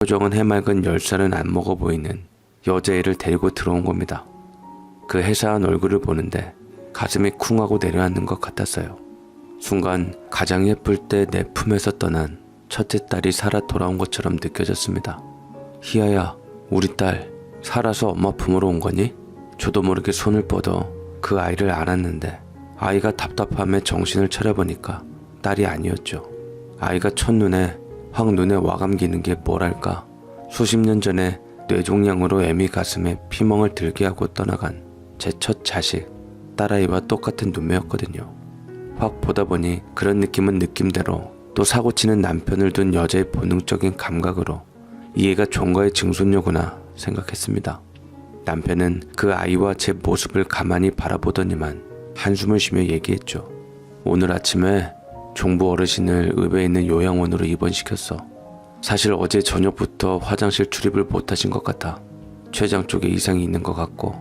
표정은 해맑은 10살은 안 먹어 보이는 여자애를 데리고 들어온 겁니다. 그 해사한 얼굴을 보는데 가슴이 쿵하고 내려앉는 것 같았어요. 순간 가장 예쁠 때 내 품에서 떠난 첫째 딸이 살아 돌아온 것처럼 느껴졌습니다. 희아야, 우리 딸 살아서 엄마 품으로 온 거니? 저도 모르게 손을 뻗어 그 아이를 안았는데 아이가 답답함에 정신을 차려보니까 딸이 아니었죠. 아이가 첫눈에 확 눈에 와감기는 게 뭐랄까, 수십 년 전에 뇌종양으로 애미 가슴에 피멍을 들게 하고 떠나간 제 첫 자식 딸아이와 똑같은 눈매였거든요. 확 보다 보니 그런 느낌은 느낌대로, 또 사고치는 남편을 둔 여자의 본능적인 감각으로 이 애가 종가의 증손녀구나 생각했습니다. 남편은 그 아이와 제 모습을 가만히 바라보더니만 한숨을 쉬며 얘기했죠. 오늘 아침에 종부 어르신을 의회에 있는 요양원으로 입원시켰어. 사실 어제 저녁부터 화장실 출입을 못하신 것 같아. 췌장 쪽에 이상이 있는 것 같고,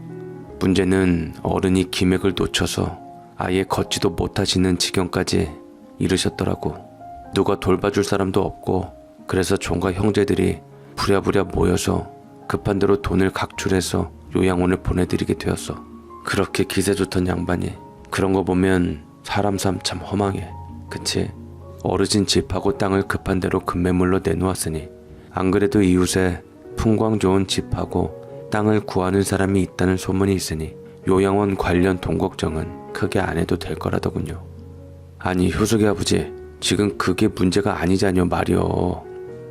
문제는 어른이 기맥을 놓쳐서 아예 걷지도 못하시는 지경까지 이르셨더라고. 누가 돌봐줄 사람도 없고, 그래서 종가 형제들이 부랴부랴 모여서 급한 대로 돈을 각출해서 요양원을 보내드리게 되었어. 그렇게 기세 좋던 양반이 그런 거 보면 사람 삶 참 허망해. 그치? 어르신 집하고 땅을 급한 대로 급매물로 내놓았으니 안 그래도 이웃에 풍광 좋은 집하고 땅을 구하는 사람이 있다는 소문이 있으니 요양원 관련 돈 걱정은 크게 안 해도 될 거라더군요. 아니 효석이 아버지, 지금 그게 문제가 아니자뇨 말이여.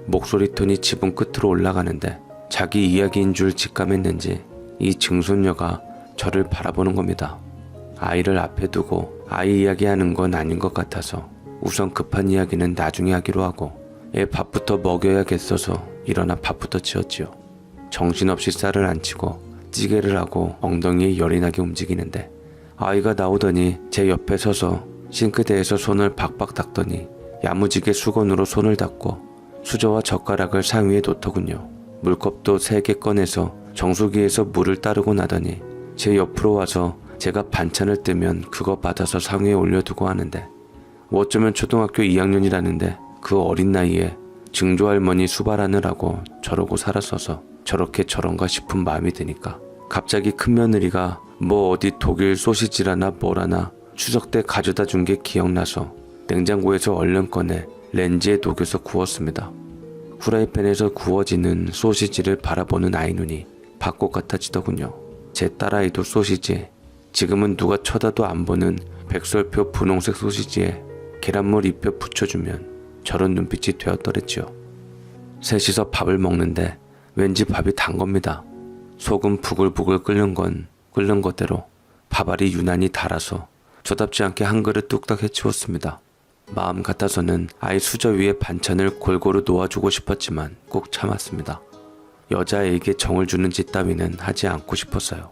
목소리 톤이 지붕 끝으로 올라가는데 자기 이야기인 줄 직감했는지 이 증손녀가 저를 바라보는 겁니다. 아이를 앞에 두고 아이 이야기하는 건 아닌 것 같아서 우선 급한 이야기는 나중에 하기로 하고 애 밥부터 먹여야겠어서 일어나 밥부터 지었지요. 정신없이 쌀을 안 치고 찌개를 하고 엉덩이에 열이 나게 움직이는데 아이가 나오더니 제 옆에 서서 싱크대에서 손을 박박 닦더니 야무지게 수건으로 손을 닦고 수저와 젓가락을 상위에 놓더군요. 물컵도 3개 꺼내서 정수기에서 물을 따르고 나더니 제 옆으로 와서 제가 반찬을 뜨면 그거 받아서 상위에 올려두고 하는데, 어쩌면 초등학교 2학년이라는데 그 어린 나이에 증조할머니 수발하느라고 저러고 살았어서 저렇게 저런가 싶은 마음이 드니까 갑자기 큰며느리가 뭐 어디 독일 소시지라나 뭐라나 추석 때 가져다 준 게 기억나서 냉장고에서 얼른 꺼내 렌즈에 녹여서 구웠습니다. 후라이팬에서 구워지는 소시지를 바라보는 아이 눈이 밭꽃 같아지더군요. 제 딸아이도 소시지, 지금은 누가 쳐다도 안 보는 백설표 분홍색 소시지에 계란물 입혀 붙여주면 저런 눈빛이 되었더랬지요. 셋이서 밥을 먹는데 왠지 밥이 단 겁니다. 소금 부글부글 끓는 것대로 밥알이 유난히 달아서 저답지 않게 한 그릇 뚝딱 해치웠습니다. 마음 같아서는 아이 수저 위에 반찬을 골고루 놓아주고 싶었지만 꼭 참았습니다. 여자애에게 정을 주는 짓 따위는 하지 않고 싶었어요.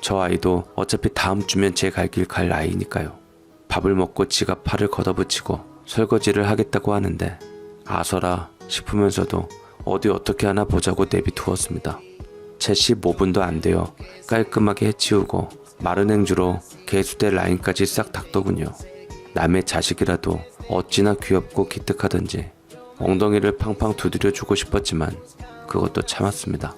저 아이도 어차피 다음 주면 제 갈 길 갈 나이니까요. 밥을 먹고 지가 팔을 걷어붙이고 설거지를 하겠다고 하는데 아서라 싶으면서도 어디 어떻게 하나 보자고 내비두었습니다. 채 15분도 안 되어 깔끔하게 해치우고 마른 행주로 개수대 라인까지 싹 닦더군요. 남의 자식이라도 어찌나 귀엽고 기특하던지 엉덩이를 팡팡 두드려주고 싶었지만 그것도 참았습니다.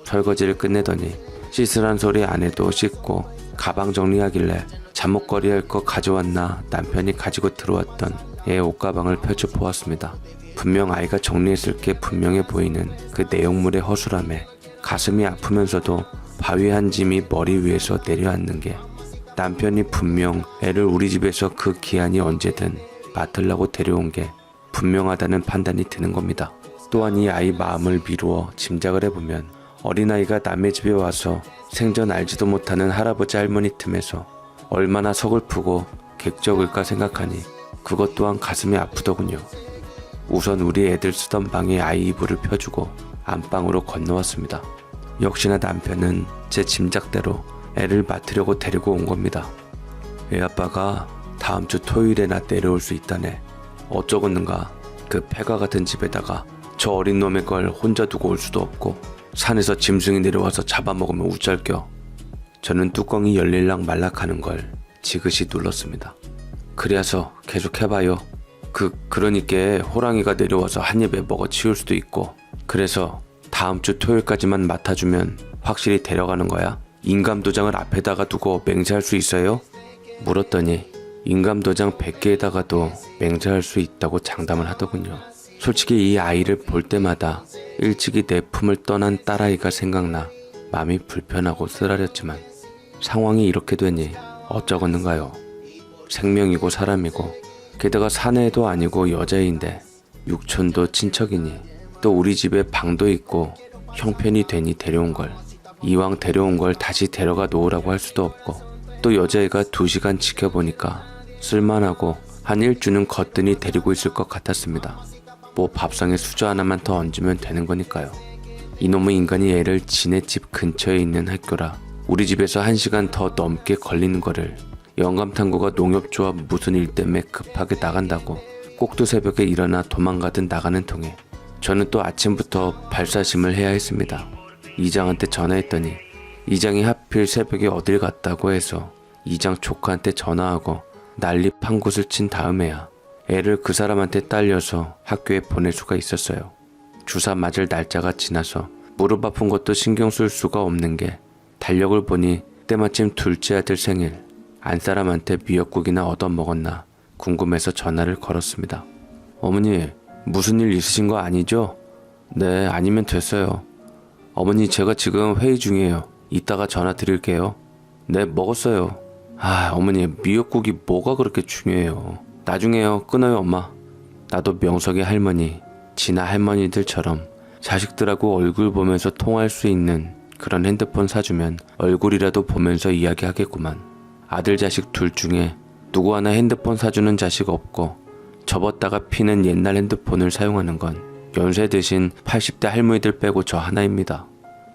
설거지를 끝내더니 씻으란 소리 안 해도 씻고 가방 정리하길래 잠옷걸이 할 거 가져왔나 남편이 가지고 들어왔던 애 옷가방을 펼쳐 보았습니다. 분명 아이가 정리했을 게 분명해 보이는 그 내용물의 허술함에 가슴이 아프면서도 바위 한 짐이 머리 위에서 내려앉는 게, 남편이 분명 애를 우리 집에서 그 기한이 언제든 맡으려고 데려온 게 분명하다는 판단이 드는 겁니다. 또한 이 아이 마음을 미루어 짐작을 해보면 어린아이가 남의 집에 와서 생전 알지도 못하는 할아버지 할머니 틈에서 얼마나 서글프고 객적일까 생각하니 그것 또한 가슴이 아프더군요. 우선 우리 애들 쓰던 방에 아이 이불을 펴주고 안방으로 건너왔습니다. 역시나 남편은 제 짐작대로 애를 맡으려고 데리고 온 겁니다. 애 아빠가 다음 주 토요일에나 내려올 수 있다네. 어쩌겠는가, 그 폐가 같은 집에다가 저 어린 놈의 걸 혼자 두고 올 수도 없고 산에서 짐승이 내려와서 잡아먹으면 우짤겨. 저는 뚜껑이 열릴락 말락하는 걸 지그시 눌렀습니다. 그래서 계속 해봐요. 그러니까 호랑이가 내려와서 한 입에 먹어 치울 수도 있고 그래서 다음 주 토요일까지만 맡아주면 확실히 데려가는 거야? 인감도장을 앞에다가 두고 맹세할 수 있어요? 물었더니 인감도장 100개에다가도 맹세할 수 있다고 장담을 하더군요. 솔직히 이 아이를 볼 때마다 일찍이 내 품을 떠난 딸아이가 생각나 마음이 불편하고 쓰라렸지만 상황이 이렇게 되니 어쩌겠는가요. 생명이고 사람이고 게다가 사내도 아니고 여자인데 육촌도 친척이니 또 우리 집에 방도 있고 형편이 되니 데려온 걸, 이왕 데려온 걸 다시 데려가 놓으라고 할 수도 없고 또 여자애가 2시간 지켜보니까 쓸만하고 한 일주는 거뜬히 데리고 있을 것 같았습니다. 뭐 밥상에 수저 하나만 더 얹으면 되는 거니까요. 이놈의 인간이 애를 지네 집 근처에 있는 학교라 우리 집에서 1시간 더 넘게 걸리는 거를 영감탐구가 농협조합 무슨 일 때문에 급하게 나간다고 꼭두 새벽에 일어나 도망가듯 나가는 통에 저는 또 아침부터 발사심을 해야 했습니다. 이장한테 전화했더니 이장이 하필 새벽에 어딜 갔다고 해서 이장 조카한테 전화하고 난리 판굿을 친 다음에야 애를 그 사람한테 딸려서 학교에 보낼 수가 있었어요. 주사 맞을 날짜가 지나서 무릎 아픈 것도 신경 쓸 수가 없는 게 달력을 보니 때마침 둘째 아들 생일, 안사람한테 미역국이나 얻어먹었나 궁금해서 전화를 걸었습니다. 어머니, 무슨 일 있으신 거 아니죠? 네, 아니면 됐어요. 어머니, 제가 지금 회의 중이에요. 이따가 전화 드릴게요. 네, 먹었어요. 어머니, 미역국이 뭐가 그렇게 중요해요. 나중에요. 끊어요, 엄마. 나도 명석의 할머니, 진아 할머니들처럼 자식들하고 얼굴 보면서 통화할 수 있는 그런 핸드폰 사주면 얼굴이라도 보면서 이야기하겠구만. 아들 자식 둘 중에 누구 하나 핸드폰 사주는 자식 없고 접었다가 피는 옛날 핸드폰을 사용하는 건 연세 드신 80대 할머니들 빼고 저 하나입니다.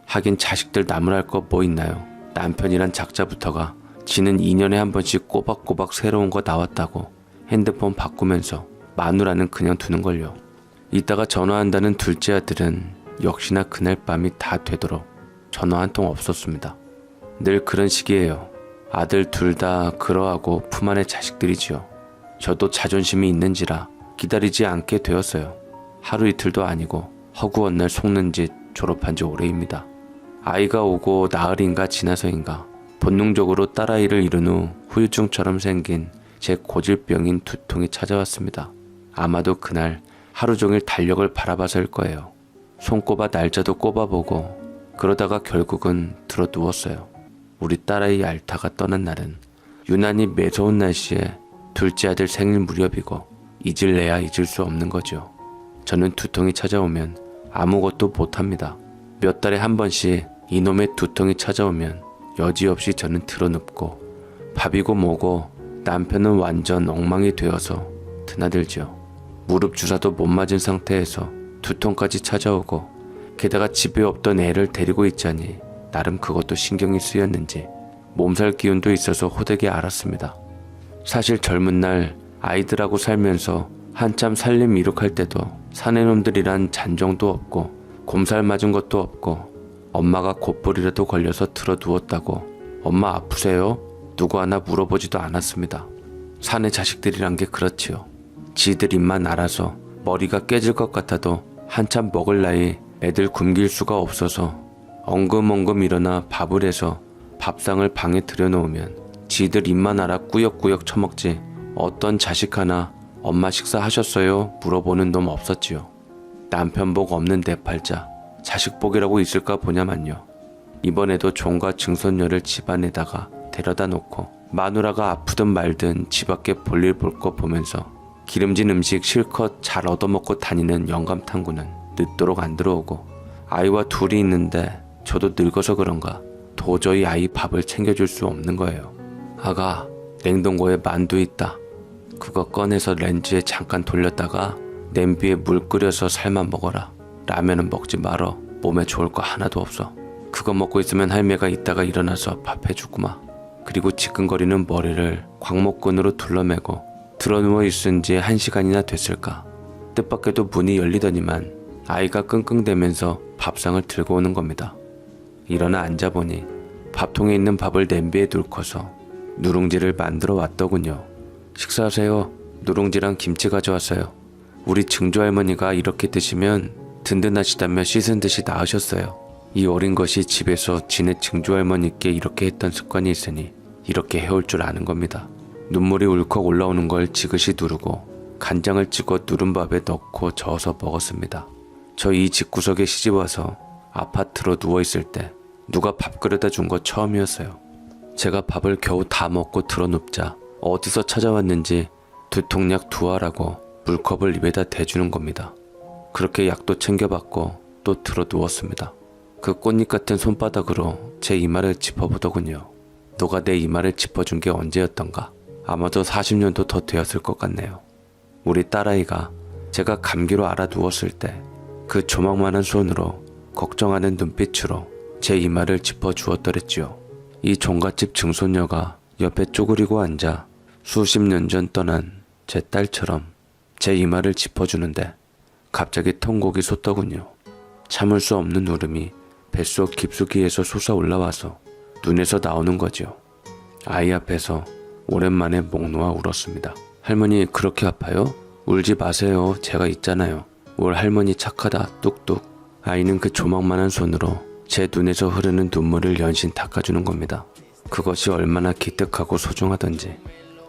하긴 자식들 나무랄 거 뭐 있나요. 남편이란 작자부터가 지는 2년에 한 번씩 꼬박꼬박 새로운 거 나왔다고 핸드폰 바꾸면서 마누라는 그냥 두는걸요. 이따가 전화한다는 둘째 아들은 역시나 그날 밤이 다 되도록 전화 한 통 없었습니다. 늘 그런 식이에요. 아들 둘 다 그러하고 품 안의 자식들이지요. 저도 자존심이 있는지라 기다리지 않게 되었어요. 하루 이틀도 아니고 허구한 날 속는 짓 졸업한 지 오래입니다. 아이가 오고 나흘인가 지나서인가 본능적으로 딸아이를 잃은 후 후유증처럼 생긴 제 고질병인 두통이 찾아왔습니다. 아마도 그날 하루 종일 달력을 바라봐서일 거예요. 손꼽아 날짜도 꼽아보고 그러다가 결국은 들어 누웠어요. 우리 딸아이 알타가 떠난 날은 유난히 매서운 날씨에 둘째 아들 생일 무렵이고 잊을래야 잊을 수 없는 거죠. 저는 두통이 찾아오면 아무것도 못합니다. 몇 달에 한 번씩 이놈의 두통이 찾아오면 여지없이 저는 드러눕고 밥이고 뭐고 남편은 완전 엉망이 되어서 드나들죠. 무릎 주사도 못 맞은 상태에서 두통까지 찾아오고 게다가 집에 없던 애를 데리고 있자니 나름 그것도 신경이 쓰였는지 몸살 기운도 있어서 호되게 앓았습니다. 사실 젊은 날 아이들하고 살면서 한참 살림 이룩할 때도 사내놈들이란 잔정도 없고 곰살 맞은 것도 없고 엄마가 곧볼이라도 걸려서 들어 누웠다고 엄마 아프세요? 누구 하나 물어보지도 않았습니다. 사내 자식들이란 게 그렇지요. 지들 입만 알아서 머리가 깨질 것 같아도 한참 먹을 나이 애들 굶길 수가 없어서 엉금엉금 일어나 밥을 해서 밥상을 방에 들여놓으면 지들 입만 알아 꾸역꾸역 처먹지 어떤 자식 하나 엄마 식사하셨어요? 물어보는 놈 없었지요. 남편 복 없는 내 팔자 자식 복이라고 있을까 보냐만요. 이번에도 종과 증손녀를 집안에다가 데려다 놓고 마누라가 아프든 말든 집 밖에 볼일 볼 거 보면서 기름진 음식 실컷 잘 얻어먹고 다니는 영감탐구는 늦도록 안 들어오고 아이와 둘이 있는데 저도 늙어서 그런가 도저히 아이 밥을 챙겨줄 수 없는 거예요. 아가, 냉동고에 만두 있다. 그거 꺼내서 렌즈에 잠깐 돌렸다가 냄비에 물 끓여서 삶아 먹어라. 라면은 먹지 말어. 몸에 좋을 거 하나도 없어. 그거 먹고 있으면 할매가 이따가 일어나서 밥 해주구마. 그리고 지끈거리는 머리를 광목끈으로 둘러매고 드러누워 있은 지 1시간이나 됐을까. 뜻밖에도 문이 열리더니만 아이가 끙끙대면서 밥상을 들고 오는 겁니다. 일어나 앉아보니 밥통에 있는 밥을 냄비에 둘고서 누룽지를 만들어 왔더군요. 식사하세요. 누룽지랑 김치 가져왔어요. 우리 증조할머니가 이렇게 드시면 든든하시다며 씻은 듯이 나으셨어요. 이 어린 것이 집에서 지네 증조할머니께 이렇게 했던 습관이 있으니 이렇게 해올 줄 아는 겁니다. 눈물이 울컥 올라오는 걸 지그시 누르고 간장을 찍어 누른밥에 넣고 저어서 먹었습니다. 저 이 집구석에 시집와서 아파트로 누워있을 때 누가 밥 끓여다 준 거 처음이었어요. 제가 밥을 겨우 다 먹고 드러눕자 어디서 찾아왔는지 두통약 2알하고 물컵을 입에다 대주는 겁니다. 그렇게 약도 챙겨받고 또 들어 누웠습니다. 그 꽃잎 같은 손바닥으로 제 이마를 짚어보더군요. 너가 내 이마를 짚어준 게 언제였던가? 아마도 40년도 더 되었을 것 같네요. 우리 딸아이가 제가 감기로 알아 누웠을 때 그 조망만한 손으로 걱정하는 눈빛으로 제 이마를 짚어주었더랬지요. 이 종갓집 증손녀가 옆에 쪼그리고 앉아 수십 년 전 떠난 제 딸처럼 제 이마를 짚어주는데 갑자기 통곡이 솟더군요. 참을 수 없는 울음이 뱃속 깊숙이에서 솟아 올라와서 눈에서 나오는 거지요. 아이 앞에서 오랜만에 목 놓아 울었습니다. 할머니 그렇게 아파요? 울지 마세요. 제가 있잖아요. 올 할머니 착하다 뚝뚝. 아이는 그 조망만한 손으로 제 눈에서 흐르는 눈물을 연신 닦아주는 겁니다. 그것이 얼마나 기특하고 소중하던지.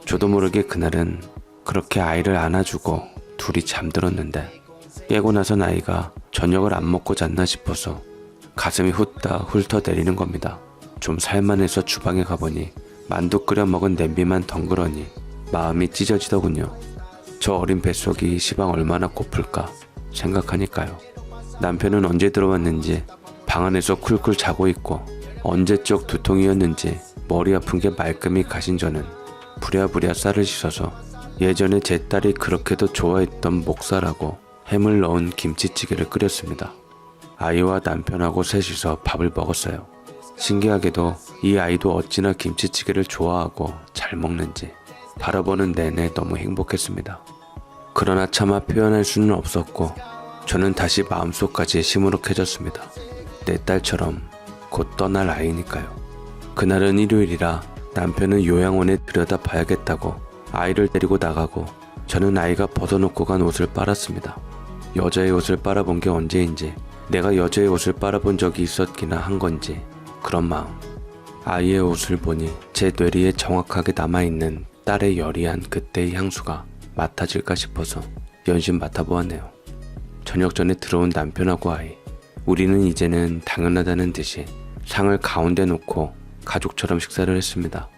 저도 모르게 그날은 그렇게 아이를 안아주고 둘이 잠들었는데 깨고 나선 아이가 저녁을 안 먹고 잤나 싶어서 가슴이 후딱 훑어내리는 겁니다. 좀 살만해서 주방에 가보니 만두 끓여 먹은 냄비만 덩그러니 마음이 찢어지더군요. 저 어린 뱃속이 시방 얼마나 고플까 생각하니까요. 남편은 언제 들어왔는지 방 안에서 쿨쿨 자고 있고 언제적 두통이었는지 머리 아픈 게 말끔히 가신 저는 부랴부랴 쌀을 씻어서 예전에 제 딸이 그렇게도 좋아했던 목살하고 햄을 넣은 김치찌개를 끓였습니다. 아이와 남편하고 셋이서 밥을 먹었어요. 신기하게도 이 아이도 어찌나 김치찌개를 좋아하고 잘 먹는지 바라보는 내내 너무 행복했습니다. 그러나 차마 표현할 수는 없었고 저는 다시 마음속까지 시무룩해졌습니다. 내 딸처럼 곧 떠날 아이니까요. 그날은 일요일이라 남편은 요양원에 들여다 봐야겠다고 아이를 데리고 나가고 저는 아이가 벗어놓고 간 옷을 빨았습니다. 여자의 옷을 빨아본 게 언제인지 내가 여자의 옷을 빨아본 적이 있었기나 한 건지 그런 마음. 아이의 옷을 보니 제 뇌리에 정확하게 남아있는 딸의 여리한 그때의 향수가 맡아질까 싶어서 연신 맡아보았네요. 저녁 전에 들어온 남편하고 아이. 우리는 이제는 당연하다는 듯이 상을 가운데 놓고 가족처럼 식사를 했습니다.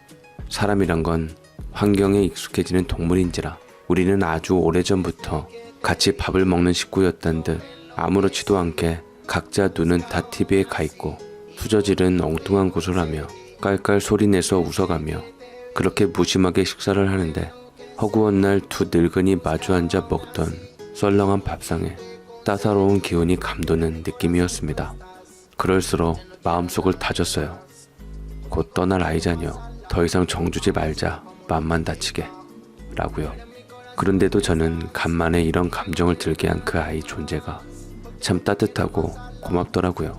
사람이란 건 환경에 익숙해지는 동물인지라 우리는 아주 오래전부터 같이 밥을 먹는 식구였단 듯 아무렇지도 않게 각자 눈은 다 TV에 가있고 수저질은 엉뚱한 곳을 하며 깔깔 소리내서 웃어가며 그렇게 무심하게 식사를 하는데 허구한 날 두 늙은이 마주 앉아 먹던 썰렁한 밥상에 따사로운 기운이 감도는 느낌이었습니다. 그럴수록 마음속을 다졌어요. 곧 떠날 아이자녀 더 이상 정주지 말자 맘만 다치게 라고요. 그런데도 저는 간만에 이런 감정을 들게 한 그 아이 존재가 참 따뜻하고 고맙더라고요.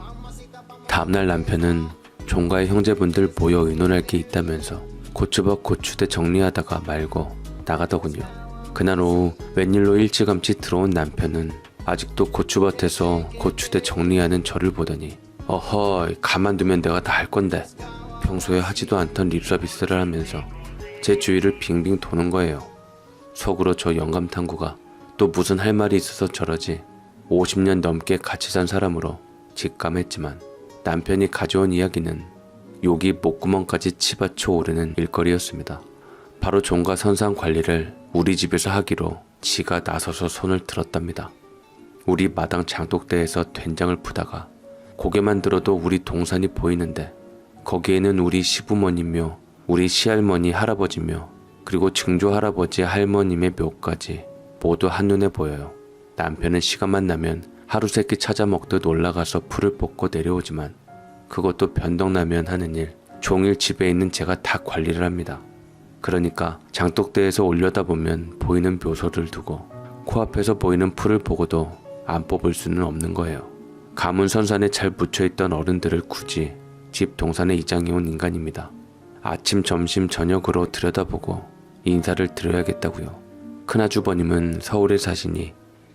다음날 남편은 종가의 형제분들 모여 의논할 게 있다면서 고추밭 고추대 정리하다가 말고 나가더군요. 그날 오후 웬일로 일찌감치 들어온 남편은 아직도 고추밭에서 고추대 정리하는 저를 보더니 어허 가만두면 내가 다 할 건데 평소에 하지도 않던 립서비스를 하면서 제 주위를 빙빙 도는 거예요. 속으로 저 영감탐구가 또 무슨 할 말이 있어서 저러지 50년 넘게 같이 산 사람으로 직감했지만 남편이 가져온 이야기는 욕이 목구멍까지 치받쳐 오르는 일거리였습니다. 바로 종가 선상 관리를 우리 집에서 하기로 지가 나서서 손을 들었답니다. 우리 마당 장독대에서 된장을 푸다가 고개만 들어도 우리 동산이 보이는데 거기에는 우리 시부모님묘, 우리 시할머니 할아버지묘, 그리고 증조 할아버지 할머님의 묘까지 모두 한눈에 보여요. 남편은 시간만 나면 하루 세끼 찾아 먹듯 올라가서 풀을 뽑고 내려오지만 그것도 변덕나면 하는 일, 종일 집에 있는 제가 다 관리를 합니다. 그러니까 장독대에서 올려다보면 보이는 묘소를 두고 코앞에서 보이는 풀을 보고도 안 뽑을 수는 없는 거예요. 가문선산에 잘 묻혀있던 어른들을 굳이 집 동산에 이장해온 인간입니다. 아침, 점심, 저녁으로 들여다보고 인사를 드려야겠다고요. 큰아주버님은 서울에 사시니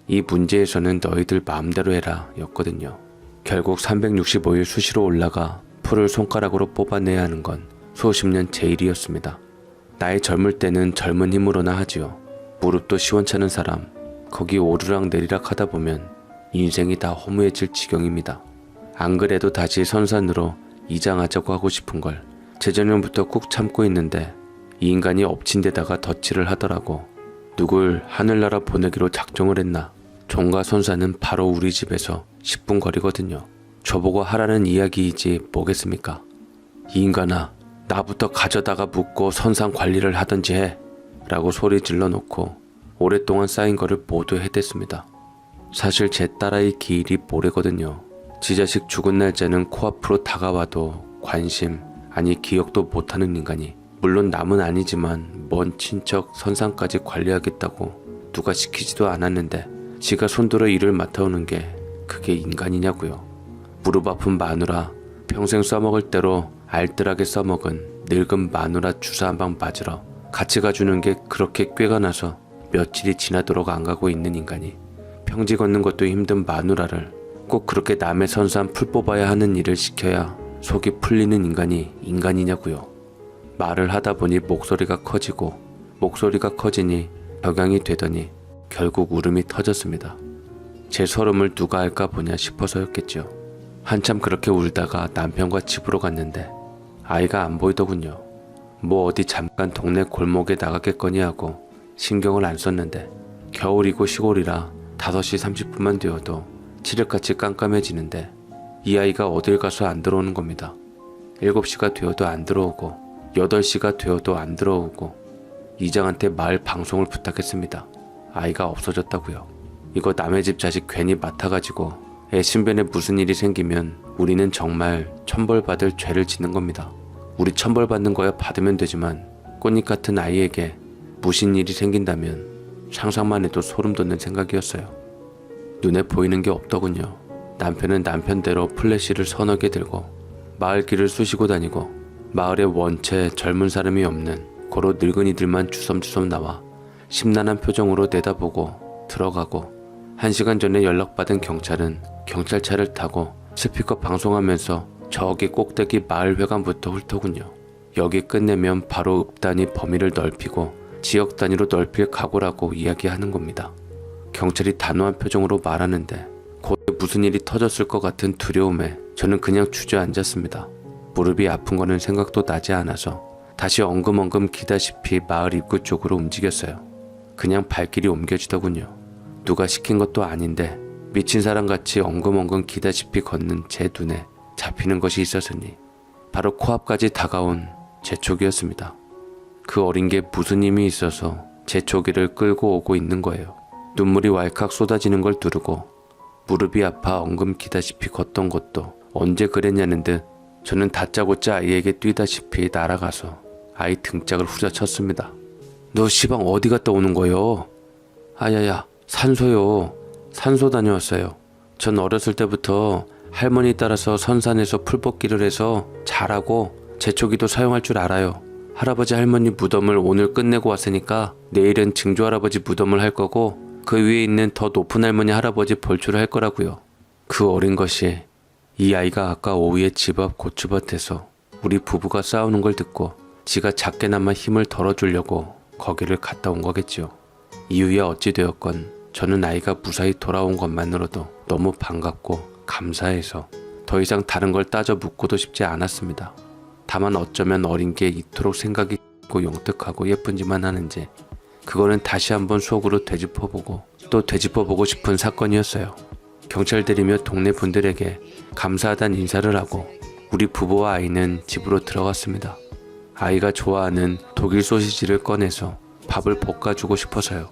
이 문제에서는 너희들 마음대로 해라 였거든요. 결국 365일 수시로 올라가 풀을 손가락으로 뽑아내야 하는 건 수십 년 제 일이었습니다. 나이 젊을 때는 젊은 힘으로나 하지요. 무릎도 시원찮은 사람, 거기 오르락 내리락 하다 보면 인생이 다 허무해질 지경입니다. 안 그래도 다시 선산으로 이장하자고 하고 싶은 걸 재작년부터 꾹 참고 있는데 이 인간이 엎친 데다가 덧칠을 하더라고. 누굴 하늘나라 보내기로 작정을 했나. 종가 선산은 바로 우리 집에서 10분 거리거든요. 저보고 하라는 이야기이지 뭐겠습니까? 이 인간아, 나부터 가져다가 묻고 선산 관리를 하든지 해 라고 소리 질러 놓고 오랫동안 쌓인 거를 모두 해댔습니다. 사실 제 딸아이 기일이 모레거든요. 지 자식 죽은 날짜는 코앞으로 다가와도 관심, 아니 기억도 못하는 인간이, 물론 남은 아니지만 먼 친척 선산까지 관리하겠다고 누가 시키지도 않았는데 지가 손들어 일을 맡아오는 게 그게 인간이냐고요. 무릎 아픈 마누라, 평생 써먹을 대로 알뜰하게 써먹은 늙은 마누라 주사 한 방 맞으러 같이 가주는 게 그렇게 꾀가 나서 며칠이 지나도록 안 가고 있는 인간이 평지 걷는 것도 힘든 마누라를 꼭 그렇게 남의 선산 풀 뽑아야 하는 일을 시켜야 속이 풀리는 인간이 인간이냐고요. 말을 하다 보니 목소리가 커지고 목소리가 커지니 격양이 되더니 결국 울음이 터졌습니다. 제 서름을 누가 알까 보냐 싶어서였겠죠. 한참 그렇게 울다가 남편과 집으로 갔는데 아이가 안 보이더군요. 뭐 어디 잠깐 동네 골목에 나가겠거니 하고 신경을 안 썼는데 겨울이고 시골이라 5시 30분만 되어도 칠흑같이 깜깜해지는데 이 아이가 어딜 가서 안 들어오는 겁니다. 7시가 되어도 안 들어오고 8시가 되어도 안 들어오고 이장한테 마을 방송을 부탁했습니다. 아이가 없어졌다고요. 이거 남의 집 자식 괜히 맡아가지고 애 신변에 무슨 일이 생기면 우리는 정말 천벌받을 죄를 짓는 겁니다. 우리 천벌받는 거야 받으면 되지만 꽃잎 같은 아이에게 무슨 일이 생긴다면 상상만 해도 소름 돋는 생각이었어요. 눈에 보이는 게 없더군요. 남편은 남편대로 플래시를 서너 개 들고 마을 길을 쑤시고 다니고 마을에 원체 젊은 사람이 없는 고로 늙은이들만 주섬주섬 나와 심란한 표정으로 내다보고 들어가고 1시간 전에 연락받은 경찰은 경찰차를 타고 스피커 방송하면서 저기 꼭대기 마을회관부터 훑더군요. 여기 끝내면 바로 읍단위 범위를 넓히고 지역 단위로 넓힐 각오라고 이야기하는 겁니다. 경찰이 단호한 표정으로 말하는데 곧 무슨 일이 터졌을 것 같은 두려움에 저는 그냥 주저앉았습니다. 무릎이 아픈 거는 생각도 나지 않아서 다시 엉금엉금 기다시피 마을 입구 쪽으로 움직였어요. 그냥 발길이 옮겨지더군요. 누가 시킨 것도 아닌데 미친 사람같이 엉금엉금 기다시피 걷는 제 눈에 잡히는 것이 있었으니 바로 코앞까지 다가온 제초기였습니다. 그 어린 게 무슨 힘이 있어서 제초기를 끌고 오고 있는 거예요. 눈물이 왈칵 쏟아지는 걸 두르고 무릎이 아파 엉금 기다시피 걷던 것도 언제 그랬냐는 듯 저는 다짜고짜 아이에게 뛰다시피 날아가서 아이 등짝을 후려쳤습니다. 너 시방 어디 갔다 오는 거요? 아야야, 산소요. 산소 다녀왔어요. 전 어렸을 때부터 할머니 따라서 선산에서 풀뽑기를 해서 잘하고 제초기도 사용할 줄 알아요. 할아버지 할머니 무덤을 오늘 끝내고 왔으니까 내일은 증조할아버지 무덤을 할 거고 그 위에 있는 더 높은 할머니 할아버지 벌초를 할 거라고요. 그 어린 것이 이 아이가 아까 오후에 집 앞 고추밭에서 우리 부부가 싸우는 걸 듣고 지가 작게나마 힘을 덜어주려고 거기를 갔다 온 거겠지요. 이유야 어찌 되었건 저는 아이가 무사히 돌아온 것만으로도 너무 반갑고 감사해서 더 이상 다른 걸 따져 묻고도 싶지 않았습니다. 다만 어쩌면 어린 게 이토록 생각이 깊고 용특하고 예쁜지만 하는지 그거는 다시 한번 속으로 되짚어보고 또 되짚어보고 싶은 사건이었어요. 경찰들이며 동네 분들에게 감사하다는 인사를 하고 우리 부부와 아이는 집으로 들어갔습니다. 아이가 좋아하는 독일 소시지를 꺼내서 밥을 볶아주고 싶어서요.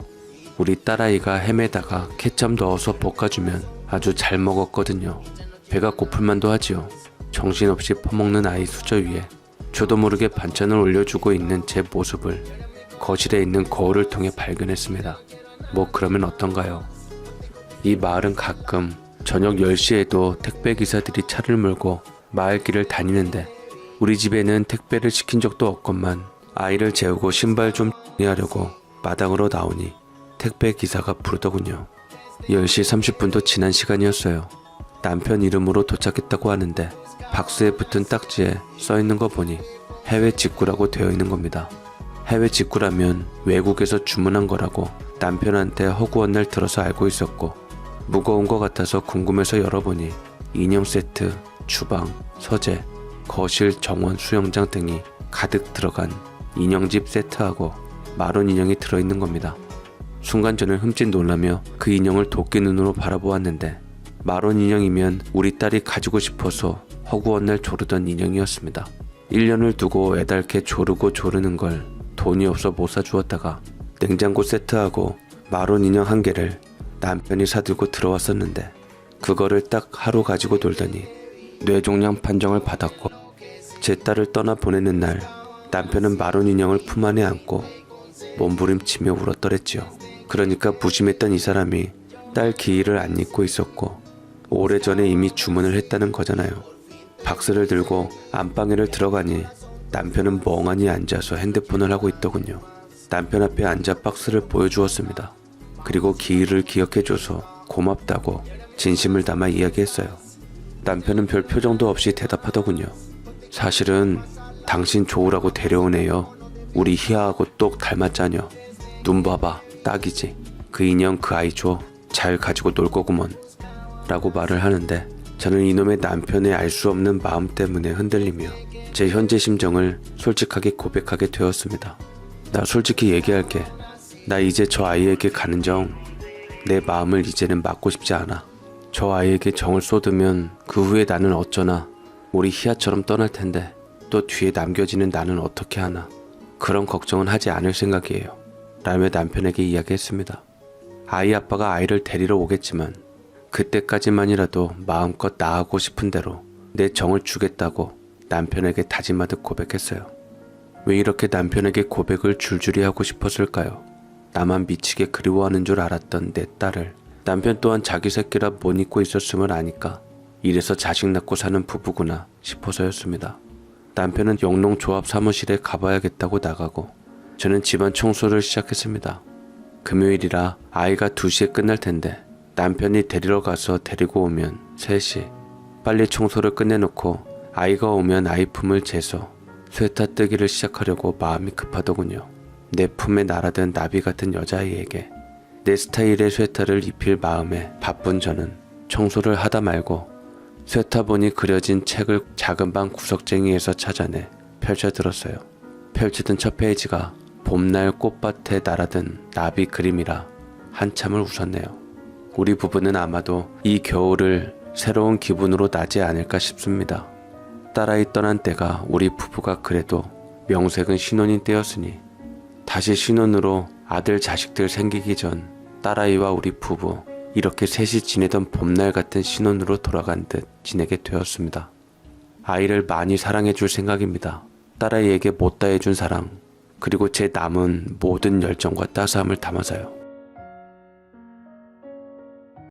우리 딸아이가 햄에다가 케첩 넣어서 볶아주면 아주 잘 먹었거든요. 배가 고플만도 하지요. 정신없이 퍼먹는 아이 수저 위에 저도 모르게 반찬을 올려주고 있는 제 모습을 거실에 있는 거울을 통해 발견했습니다. 뭐 그러면 어떤가요? 이 마을은 가끔 저녁 10시에도 택배기사들이 차를 몰고 마을길을 다니는데 우리 집에는 택배를 시킨 적도 없건만 아이를 재우고 신발 좀 정리하려고 마당으로 나오니 택배기사가 부르더군요. 10시 30분도 지난 시간이었어요. 남편 이름으로 도착했다고 하는데 박스에 붙은 딱지에 써있는 거 보니 해외 직구라고 되어 있는 겁니다. 해외 직구라면 외국에서 주문한 거라고 남편한테 허구한 날 들어서 알고 있었고, 무거운 거 같아서 궁금해서 열어보니 인형 세트, 주방, 서재, 거실, 정원, 수영장 등이 가득 들어간 인형집 세트하고 마론 인형이 들어있는 겁니다. 순간 저는 흠칫 놀라며 그 인형을 도끼 눈으로 바라보았는데, 마론 인형이면 우리 딸이 가지고 싶어서 허구한 날 조르던 인형이었습니다. 1년을 두고 애달게 조르고 조르는 걸 돈이 없어 못 사주었다가 냉장고 세트하고 마론 인형 한 개를 남편이 사들고 들어왔었는데, 그거를 딱 하루 가지고 놀더니 뇌종양 판정을 받았고, 제 딸을 떠나 보내는 날 남편은 마론 인형을 품 안에 안고 몸부림치며 울었더랬지요. 그러니까 무심했던 이 사람이 딸 기일을 안 잊고 있었고 오래전에 이미 주문을 했다는 거잖아요. 박스를 들고 안방에를 들어가니 남편은 멍하니 앉아서 핸드폰을 하고 있더군요. 남편 앞에 앉아 박스를 보여주었습니다. 그리고 기일을 기억해줘서 고맙다고 진심을 담아 이야기했어요. 남편은 별 표정도 없이 대답하더군요. 사실은 당신 좋으라고 데려온 애요. 우리 희아하고 똑 닮았자녀. 눈 봐봐, 딱이지. 그 인형 그 아이 줘. 잘 가지고 놀 거구먼. 라고 말을 하는데, 저는 이놈의 남편의 알 수 없는 마음 때문에 흔들리며 제 현재 심정을 솔직하게 고백하게 되었습니다. 나 솔직히 얘기할게. 나 이제 저 아이에게 가는 정, 내 마음을 이제는 막고 싶지 않아. 저 아이에게 정을 쏟으면 그 후에 나는 어쩌나. 우리 희아처럼 떠날 텐데 또 뒤에 남겨지는 나는 어떻게 하나. 그런 걱정은 하지 않을 생각이에요. 라며 남편에게 이야기했습니다. 아이 아빠가 아이를 데리러 오겠지만 그때까지만이라도 마음껏 나아가고 싶은 대로 내 정을 주겠다고 남편에게 다짐하듯 고백했어요. 왜 이렇게 남편에게 고백을 줄줄이 하고 싶었을까요? 나만 미치게 그리워하는 줄 알았던 내 딸을 남편 또한 자기 새끼라 못 잊고 있었음을 아니까 이래서 자식 낳고 사는 부부구나 싶어서였습니다. 남편은 영농조합 사무실에 가봐야겠다고 나가고 저는 집안 청소를 시작했습니다. 금요일이라 아이가 2시에 끝날 텐데 남편이 데리러 가서 데리고 오면 3시. 빨리 청소를 끝내놓고 아이가 오면 아이 품을 재서 쇠타 뜨기를 시작하려고 마음이 급하더군요. 내 품에 날아든 나비 같은 여자아이에게 내 스타일의 쇠타를 입힐 마음에 바쁜 저는 청소를 하다 말고 쇠타본이 그려진 책을 작은 방 구석쟁이에서 찾아내 펼쳐들었어요. 펼치던 첫 페이지가 봄날 꽃밭에 날아든 나비 그림이라 한참을 웃었네요. 우리 부부는 아마도 이 겨울을 새로운 기분으로 나지 않을까 싶습니다. 딸아이 떠난 때가 우리 부부가 그래도 명색은 신혼인 때였으니 다시 신혼으로 아들 자식들 생기기 전 딸아이와 우리 부부 이렇게 셋이 지내던 봄날 같은 신혼으로 돌아간 듯 지내게 되었습니다. 아이를 많이 사랑해줄 생각입니다. 딸아이에게 못다 해준 사랑, 그리고 제 남은 모든 열정과 따스함을 담아서요.